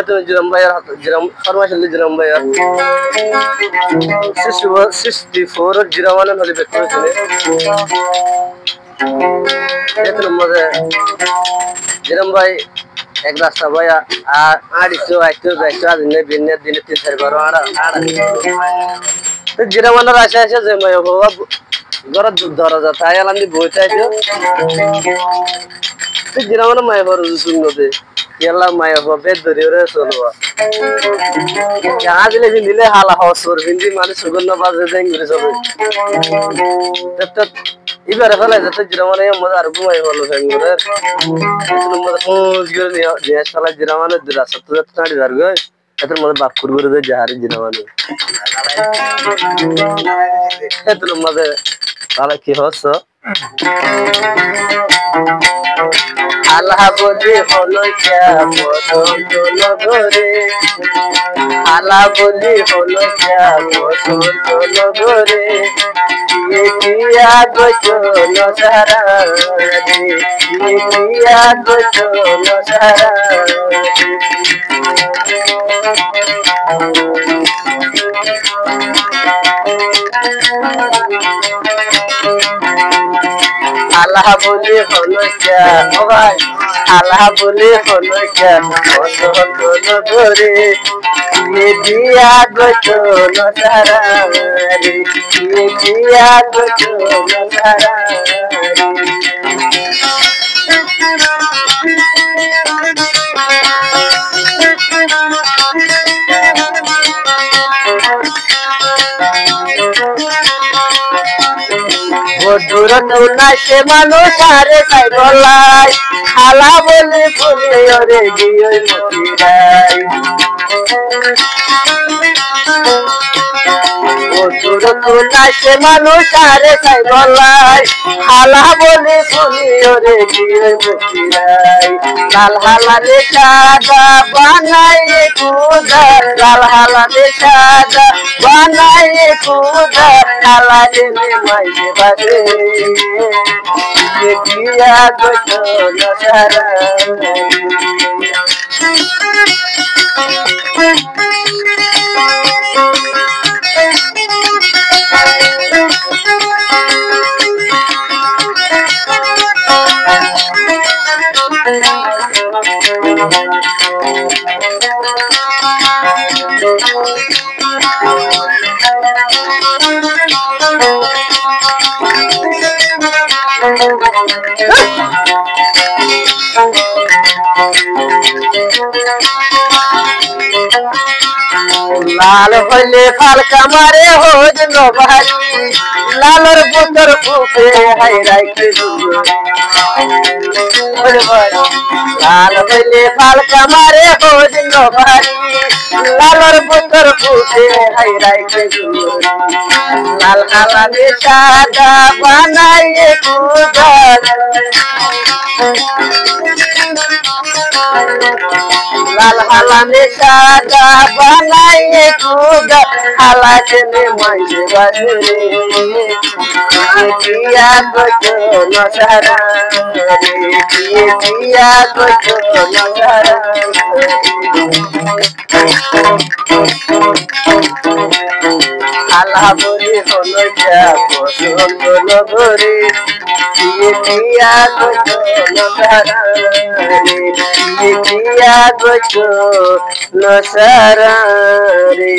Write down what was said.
তুমি জিরাম ভাইয়ার হাতে জিরাম ফরমাইশ হলে জিরাম ভাইয়ার 64 জিরামানে হলে বের করেছিল দেখুন মধ্যে জিরাম ভাই এক রাস্তা ভাইয়া আর আড়িশো আইতো যাইতো আজ দিনে 3-4 বার আর তো জিরামানের আশা আছে যে ভাই বাবা গরত দরজা তাই আলামি বইতাইছো তো জিরামানের মাই বড় শুনতে কেলা মাই হবে দরিরে চলবা দিলে দিলে হালা হসর হিন্দি মানে সুগন্ধ বাজে দেন করে চলে তো এবারে ফেলে যেতে জিরামানে মজা আর ঘুমাই হলো ফ্যাঙ্গুরে এত মজা খোঁজ করে নিয়ে শালা জিরামানে দুরা সত্য তাড়ি দার গয় এত মজা বাপ করে দে জাহারি জিরামানে এত মজা তাহলে কি হস আল্লাহ বলি হলো ক্যা পছন্দ নগরে আল্লাহ বলি হলো ক্যা পছন্দ নগরে ये किया गोचो नजारा रे ये किया गोचो नजारा আল্লাহ বলি হলো ক্যা ও ভাই আল্লাহ বলি হলো ক্যা পছন্দ নগরে ये दिया गोचो नजारा रे ये दिया गोचो नजारा दूर तुना से मानो सारे साइबलाई खाला बोले बोले अरे दियो मतिराई दूर तुना से मानो सारे साइबलाई खाला बोले बोले अरे दियो मतिराई लाल हाला रे सादा बनाए कूदा लाल हाला रे सादा बनाए कूदा काला देने माई बाजे ये किया गोचो नजारा लाल होले फाल कमारे हो जनो भारी लालर पुतर फूफे हाय राय के लाल होले फाल कमारे हो जनो भारी लालर पुतर फूफे हाय राय के लाल हाला ने सादा बनाए कूदा लाल हाला ने सादा बनाए कूदा हाला ने माई बाजे किया गोचो नजारा रे किया गोचो नजारा আল্লাহ বলি হলো যা পছন্দ নগরে কিয়া গোচো নজারা রে কিয়া গোচো নজারা রে